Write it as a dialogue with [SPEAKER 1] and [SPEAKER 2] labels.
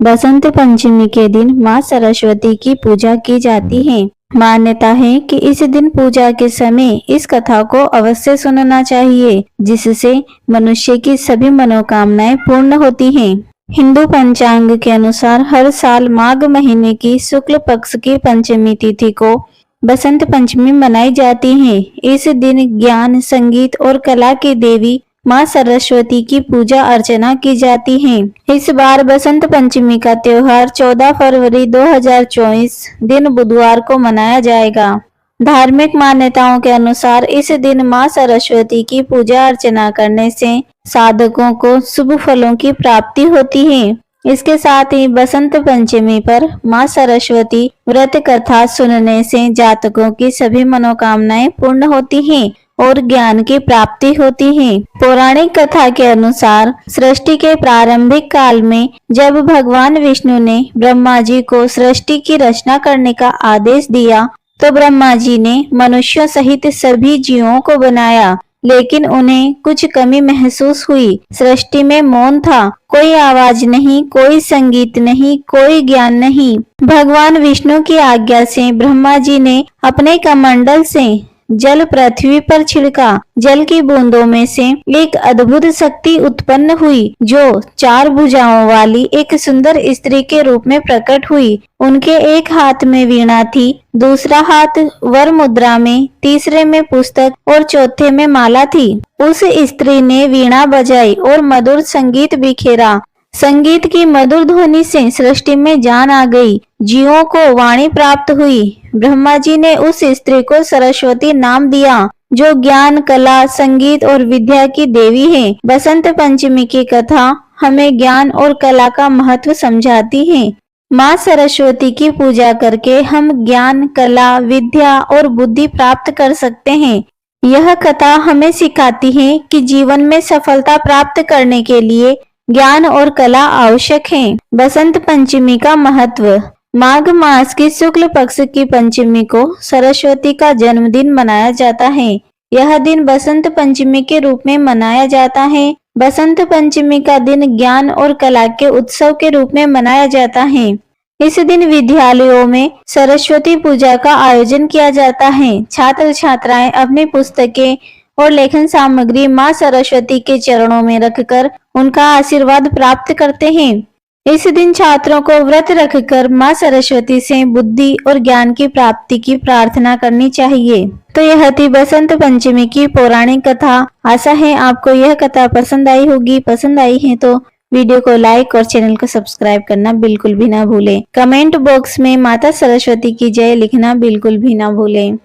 [SPEAKER 1] बसंत पंचमी के दिन माँ सरस्वती की पूजा की जाती है। मान्यता है कि इस दिन पूजा के समय इस कथा को अवश्य सुनना चाहिए, जिससे मनुष्य की सभी मनोकामनाएं पूर्ण होती हैं। हिंदू पंचांग के अनुसार हर साल माघ महीने की शुक्ल पक्ष की पंचमी तिथि को बसंत पंचमी मनाई जाती है। इस दिन ज्ञान, संगीत और कला की देवी माँ सरस्वती की पूजा अर्चना की जाती है। इस बार बसंत पंचमी का त्योहार 14 फरवरी 2024 दिन बुधवार को मनाया जाएगा। धार्मिक मान्यताओं के अनुसार इस दिन माँ सरस्वती की पूजा अर्चना करने से साधकों को शुभ फलों की प्राप्ति होती है। इसके साथ ही बसंत पंचमी पर माँ सरस्वती व्रत कथा सुनने से जातकों की सभी मनोकामनाएं पूर्ण होती हैं और ज्ञान की प्राप्ति होती है। पौराणिक कथा के अनुसार सृष्टि के प्रारंभिक काल में जब भगवान विष्णु ने ब्रह्मा जी को सृष्टि की रचना करने का आदेश दिया, तो ब्रह्मा जी ने मनुष्यों सहित सभी जीवों को बनाया, लेकिन उन्हें कुछ कमी महसूस हुई। सृष्टि में मौन था, कोई आवाज नहीं, कोई संगीत नहीं, कोई ज्ञान नहीं। भगवान विष्णु की आज्ञा से ब्रह्मा जी ने अपने कमंडल से जल पृथ्वी पर छिड़का। जल की बूंदों में से एक अद्भुत शक्ति उत्पन्न हुई, जो 4 भुजाओं वाली एक सुंदर स्त्री के रूप में प्रकट हुई। उनके एक हाथ में वीणा थी, दूसरा हाथ वर मुद्रा में, तीसरे में पुस्तक और चौथे में माला थी। उस स्त्री ने वीणा बजाई और मधुर संगीत बिखेरा। संगीत की मधुर ध्वनि से सृष्टि में जान आ गई, जीवों को वाणी प्राप्त हुई। ब्रह्मा जी ने उस स्त्री को सरस्वती नाम दिया, जो ज्ञान, कला, संगीत और विद्या की देवी है। बसंत पंचमी की कथा हमें ज्ञान और कला का महत्व समझाती है। माँ सरस्वती की पूजा करके हम ज्ञान, कला, विद्या और बुद्धि प्राप्त कर सकते हैं। यह कथा हमें सिखाती है कि जीवन में सफलता प्राप्त करने के लिए ज्ञान और कला आवश्यक है। बसंत पंचमी का महत्व। माघ मास की शुक्ल पक्ष की पंचमी को सरस्वती का जन्मदिन मनाया जाता है। यह दिन बसंत पंचमी के रूप में मनाया जाता है। बसंत पंचमी का दिन ज्ञान और कला के उत्सव के रूप में मनाया जाता है। इस दिन विद्यालयों में सरस्वती पूजा का आयोजन किया जाता है। छात्र छात्राएं अपनी पुस्तकें और लेखन सामग्री माँ सरस्वती के चरणों में रखकर उनका आशीर्वाद प्राप्त करते हैं। इस दिन छात्रों को व्रत रखकर माँ सरस्वती से बुद्धि और ज्ञान की प्राप्ति की प्रार्थना करनी चाहिए। तो यह थी बसंत पंचमी की पौराणिक कथा। आशा है आपको यह कथा पसंद आई होगी। पसंद आई है तो वीडियो को लाइक और चैनल को सब्सक्राइब करना बिल्कुल भी ना भूलें। कमेंट बॉक्स में माता सरस्वती की जय लिखना बिल्कुल भी ना भूलें।